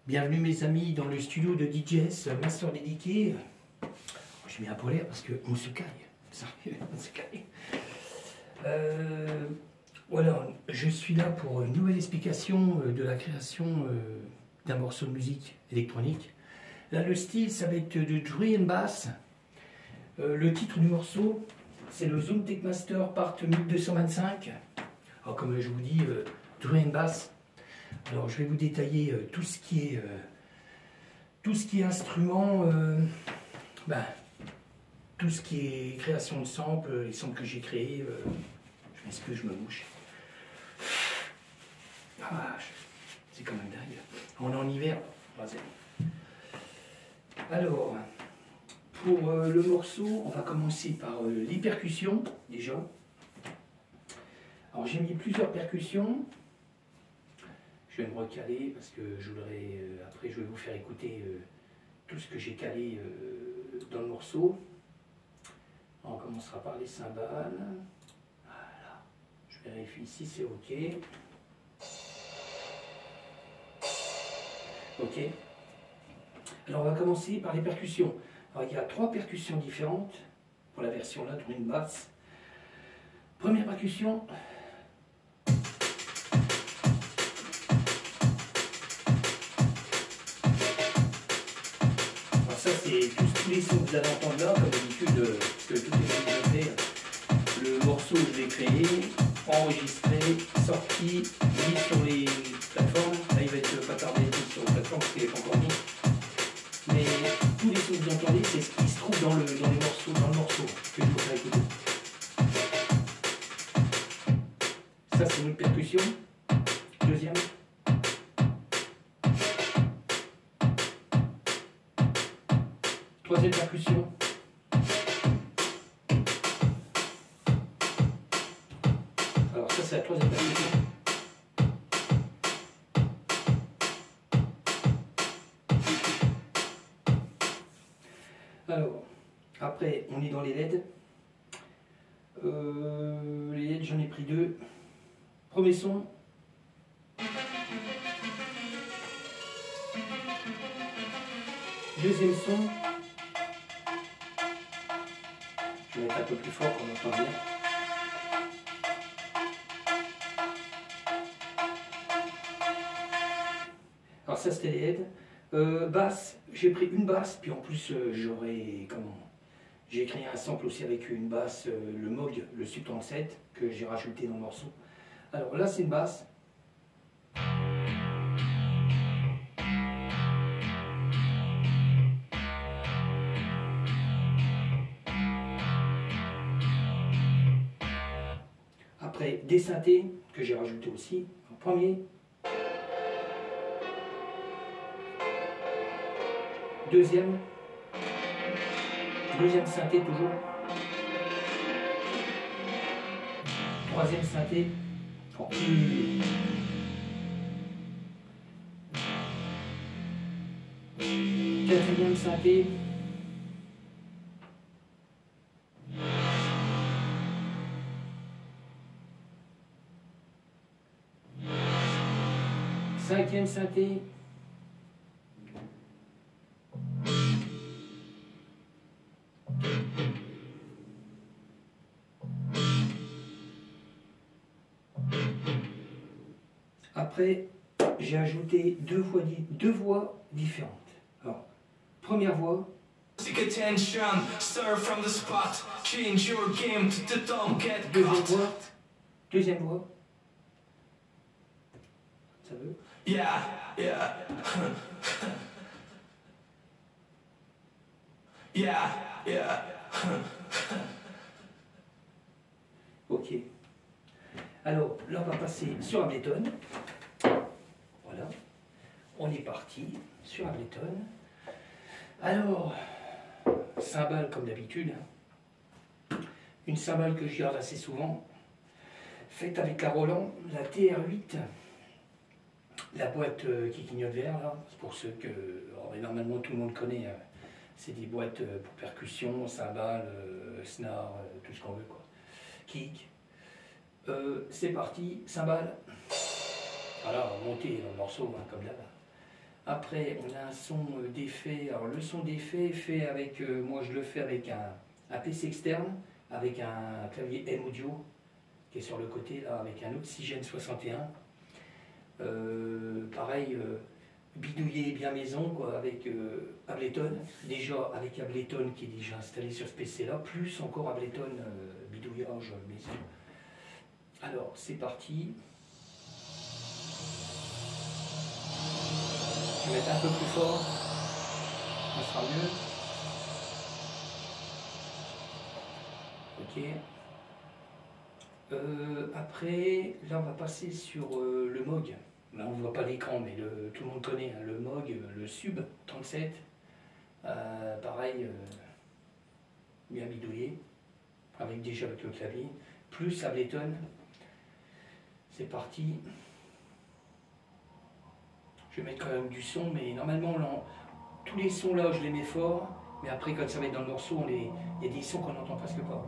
Bienvenue mes amis dans le studio de DJS Master Dédié. Je mets un polaire parce qu'on se caille. Sérieux, on se caille. Voilà, je suis là pour une nouvelle explication de la création d'un morceau de musique électronique. Là, le style, ça va être de Drum and Bass. Le titre du morceau, c'est le Zoom Techmaster Part 1225. Alors, comme je vous dis, Drum and Bass. Alors, je vais vous détailler tout ce qui est instrument, tout ce qui est création de samples, les samples que j'ai créés. Je m'excuse, je me mouche. Ah, c'est quand même dingue. On est en hiver. Alors, pour le morceau, on va commencer par les percussions, déjà. Alors, j'ai mis plusieurs percussions. Je vais me recaler parce que je voudrais, après je vais vous faire écouter tout ce que j'ai calé dans le morceau. On commencera par les cymbales. Voilà. Je vérifie si c'est OK. OK. Alors on va commencer par les percussions. Alors il y a 3 percussions différentes pour la version là, drum and bass. Première percussion. Ça c'est tous les sons que vous allez entendre là, comme d'habitude, parce que tout est déjà fait. Le morceau je l'ai créé, enregistré, sorti, mis sur les plateformes. Là il va être pas tardé sur les plateformes parce qu'il n'est pas encore mis. Mais tous les sons que vous entendez, c'est ce qui se trouve dans le morceau que je vous ferai écouter. Ça c'est une percussion. Deuxième. Troisième percussion. Alors ça c'est la troisième percussion. Alors, après on est dans les LED. Les LED j'en ai pris 2. Premier son. Deuxième son. Je vais mettre un peu plus fort pour entendre bien. Alors ça c'était les LED. Basse, j'ai pris une basse, puis en plus j'ai créé un sample aussi avec une basse, le Moog, le Sub 37, que j'ai rajouté dans le morceau. Alors là c'est une basse. Après, des synthés que j'ai rajouté aussi en premier. Deuxième synthé toujours. Troisième synthé. Quatrième synthé. Cinquième synthé. Après, j'ai ajouté deux voix différentes. Alors, première voix. Deuxième voix. Ça veut? Yeah, yeah. Yeah, yeah. Ok. Alors, là, on va passer sur Ableton. Voilà. On est parti sur Ableton. Alors, cymbale comme d'habitude. Une cymbale que je garde assez souvent. Faite avec la Roland, la TR8. La boîte qui clignote vert, là, c'est pour ceux que normalement tout le monde connaît. C'est des boîtes pour percussion, cymbales, snare, tout ce qu'on veut, quoi. Kick. C'est parti, cymbale. Voilà, monter dans le morceau, hein, comme d'hab. Après, on a un son d'effet. Alors, le son d'effet est fait avec, moi je le fais avec un PC externe, avec un clavier M-Audio, qui est sur le côté, là, avec un Oxygène 61. Pareil, bidouillé bien maison, quoi, avec Ableton. Déjà, avec Ableton qui est déjà installé sur ce PC-là, plus encore Ableton bidouillage maison. Alors, c'est parti. Je vais mettre un peu plus fort, ça sera mieux. Ok. Après, là on va passer sur le Moog. Là on ne voit pas l'écran, mais tout le monde connaît hein, le Moog, le Sub 37. Pareil, bien bidouillé, déjà avec le clavier, plus Ableton. C'est parti. Je vais mettre quand même du son, mais normalement, tous les sons là, je les mets fort, mais après, quand ça va être dans le morceau, il y a des sons qu'on n'entend presque pas.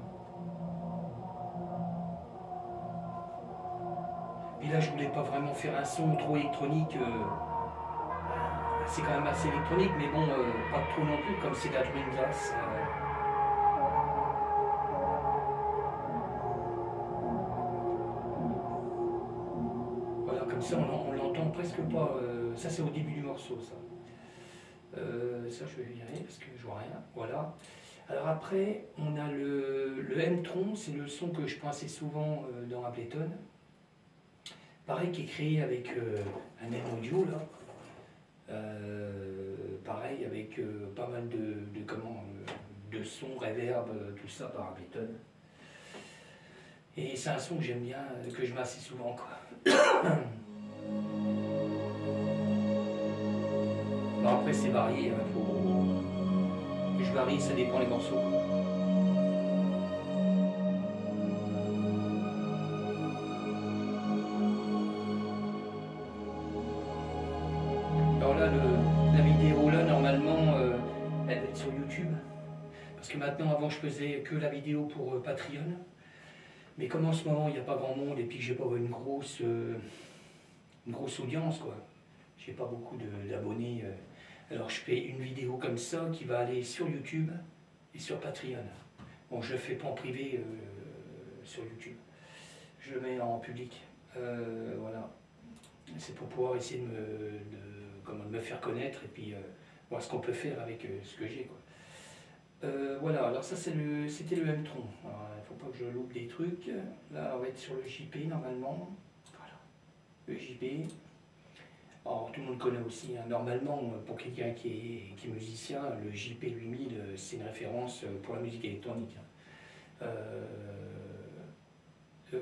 Et là, je voulais pas vraiment faire un son trop électronique. C'est quand même assez électronique, mais bon, pas trop non plus, comme c'est de la drum and bass. Voilà, comme ça, on l'entend presque pas. Ça, c'est au début du morceau, ça. Ça, je vais virer parce que je vois rien. Voilà. Alors après, on a le M-Tron, c'est le son que je prends assez souvent dans Ableton. Pareil, qui est créé avec un M-Audio, là. Pareil, avec pas mal de sons, reverb, tout ça par Ableton. Et c'est un son que j'aime bien, que je mets assez souvent, quoi. Bon, après c'est varié, hein, je varie, ça dépend les morceaux. Alors là, la vidéo là, normalement, elle va être sur YouTube. Parce que maintenant, avant, je faisais que la vidéo pour Patreon. Mais comme en ce moment, il n'y a pas grand monde et puis que j'ai pas une grosse audience, quoi. J'ai pas beaucoup d'abonnés. Alors je fais une vidéo comme ça qui va aller sur YouTube et sur Patreon. Bon, je le fais pas en privé sur YouTube. Je le mets en public. Voilà. C'est pour pouvoir essayer de me faire connaître et puis voir ce qu'on peut faire avec ce que j'ai, quoi. Voilà, alors ça c'était le M-Tron. Il ne faut pas que je loupe des trucs. Là, on va être sur le JP normalement. Voilà. Le JP. Alors, tout le monde connaît aussi, hein, normalement, pour quelqu'un qui est musicien, le JP8000, c'est une référence pour la musique électronique. Hein.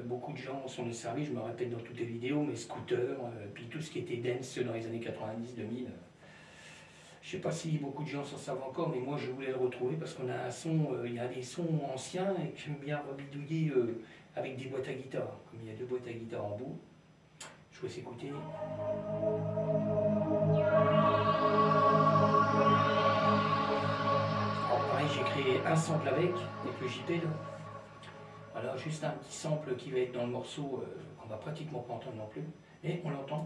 Beaucoup de gens sont desservis, je me répète dans toutes les vidéos, mais Scooter, puis tout ce qui était dance dans les années 90-2000. Je ne sais pas si beaucoup de gens s'en savent encore, mais moi je voulais le retrouver parce qu'on a un son, il y a des sons anciens et que j'aime bien rebidouiller avec des boîtes à guitare. Comme il y a 2 boîtes à guitare en bout, je vous laisse écouter. Alors pareil, j'ai créé un sample avec le JP là. Voilà, juste un petit sample qui va être dans le morceau qu'on va pratiquement pas entendre non plus, mais on l'entend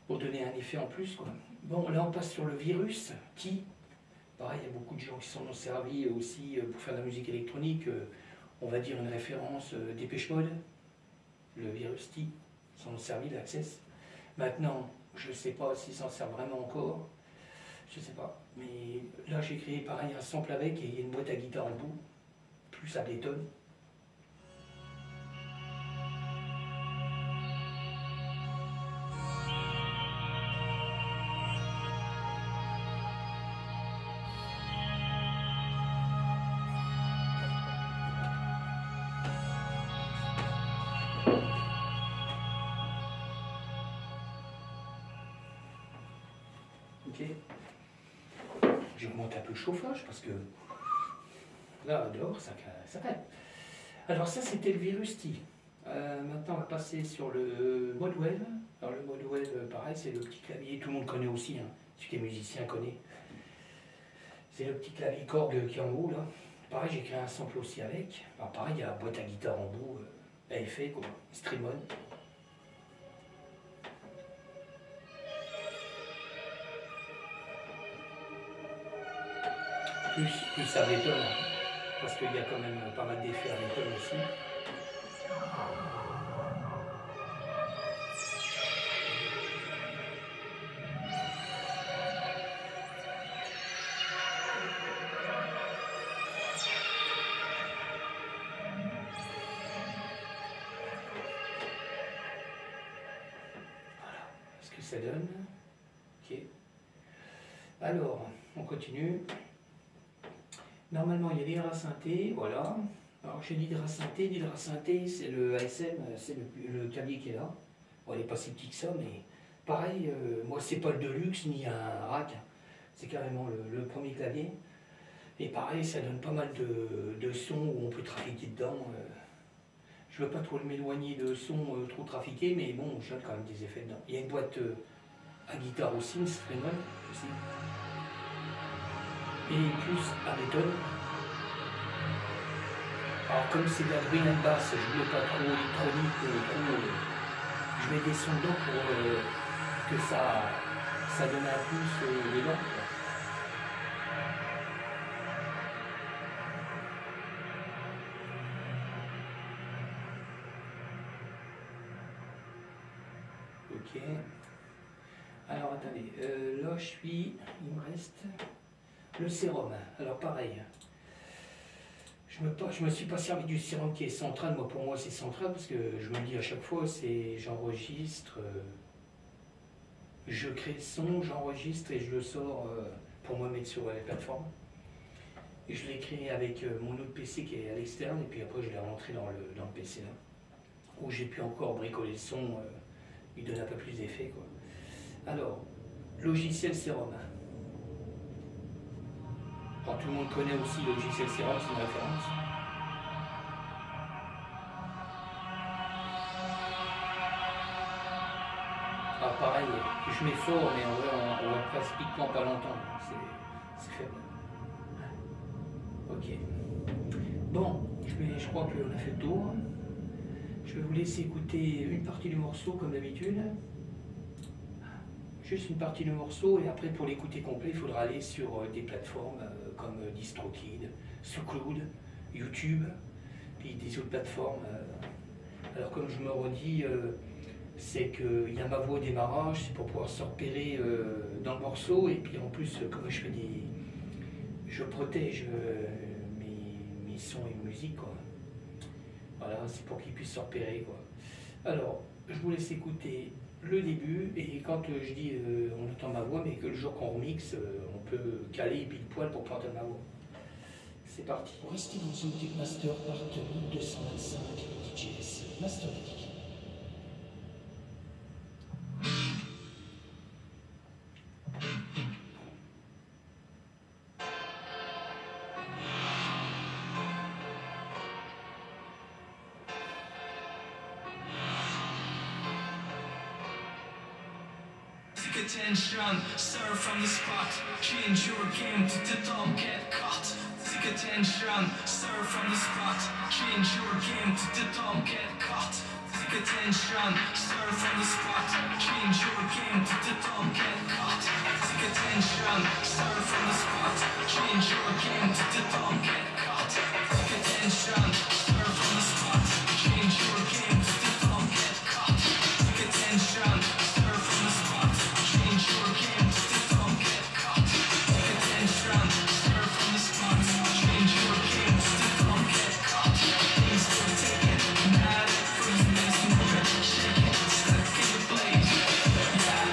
pour donner un effet en plus, quoi. Bon, là on passe sur le Virus T. Pareil, il y a beaucoup de gens qui s'en ont servi aussi pour faire de la musique électronique. On va dire une référence Depeche Mode, le Virus T, s'en ont servi, l'Access. Maintenant, je ne sais pas s'ils s'en servent vraiment encore, je ne sais pas. Mais là j'ai créé pareil un sample avec et il y a une boîte à guitare en bout, plus Ableton. Ok. J'augmente un peu le chauffage parce que là, dehors, ça calme. Alors ça, c'était le Virus T. Maintenant, on va passer sur le Modwell. Alors le Modwell, pareil, c'est le petit clavier, tout le monde connaît aussi, hein. Celui qui est musicien connaît. C'est le petit clavier Korg qui est en haut, là. Pareil, j'ai créé un sample aussi avec. Alors pareil, il y a la boîte à guitare en bout, à effet, quoi, Streamon. plus Ableton, parce qu'il y a quand même pas mal d'effets Ableton aussi. Voilà ce que ça donne. Ok. Alors, on continue. Normalement, il y a l'hydrasynthé, voilà. Alors, j'ai l'hydrasynthé. L'hydrasynthé, c'est le ASM, c'est le clavier qui est là. Bon, il n'est pas si petit que ça, mais pareil, moi, c'est pas le Deluxe ni un rack. C'est carrément le premier clavier. Et pareil, ça donne pas mal de sons où on peut trafiquer dedans. Je veux pas trop m'éloigner de sons trop trafiqués, mais bon, je donne quand même des effets dedans. Il y a une boîte à guitare aussi, une Strymon aussi. Et plus Ableton. Alors comme c'est de la drill and bass, je ne veux pas trop électronique, je mets des sons dedans pour que ça donne un plus dedans. Ok. Alors attendez, là je suis, il me reste le sérum. Alors pareil, je me suis pas servi du sérum qui est central. Moi, pour moi c'est central parce que je me dis à chaque fois, c'est j'enregistre, je crée le son, j'enregistre et je le sors pour me mettre sur les plateformes. Et je l'ai créé avec mon autre PC qui est à l'externe et puis après je l'ai rentré dans le PC là, où j'ai pu encore bricoler le son, il donne un peu plus d'effet quoi. Alors, logiciel sérum. Alors, tout le monde connaît aussi le logiciel sérum, c'est une référence. Alors pareil, je mets fort, mais en vrai on va pratiquement pas l'entendre, c'est faible. Ok. Bon, je crois qu'on a fait le tour. Je vais vous laisser écouter une partie du morceau comme d'habitude. Juste une partie du morceau, et après pour l'écouter complet, il faudra aller sur des plateformes comme DistroKid, SoundCloud, YouTube, puis des autres plateformes. Alors comme je me redis, c'est qu'il y a ma voix au démarrage, c'est pour pouvoir se repérer dans le morceau, et puis en plus, comme je protège mes sons et musique, quoi. Voilà, c'est pour qu'ils puissent se repérer, quoi. Alors, je vous laisse écouter le début, et quand je dis on entend ma voix, mais que le jour qu'on remixe, on peut caler pile poil pour pouvoir entendre ma voix. C'est parti. Restez dans une Tech Master part 225 DJS Master Tech. Attention, stir from the spot. Change your game to don't get caught. Seek attention, stir from the spot. Change your game to don't get caught. Seek attention, stir from the spot. Change your game to don't get caught. Seek attention, stir from the spot. Change your game to don't get caught. Seek attention, stir from the spot. Change your game to don't get caught. Seek attention, stir from the spot. Change your game to don't get caught. Take attention, stir from the spot. Change your game to don't get caught. Things will take it, not at first, miss, move it, shake it, stuck in the blaze. Yeah.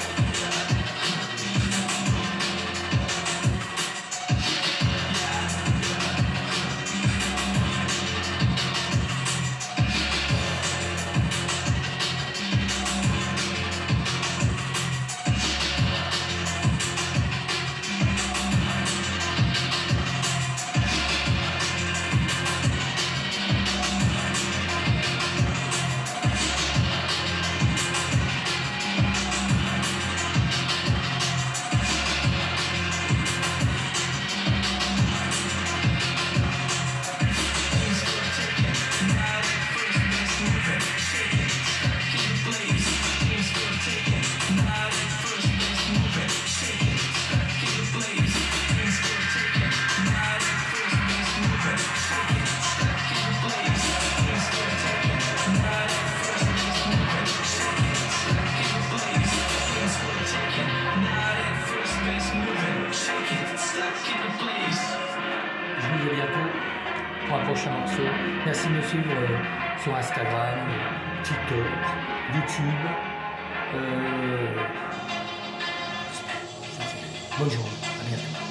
pour un prochain morceau. Merci de me suivre sur Instagram, TikTok, YouTube. Bonne journée, à bientôt.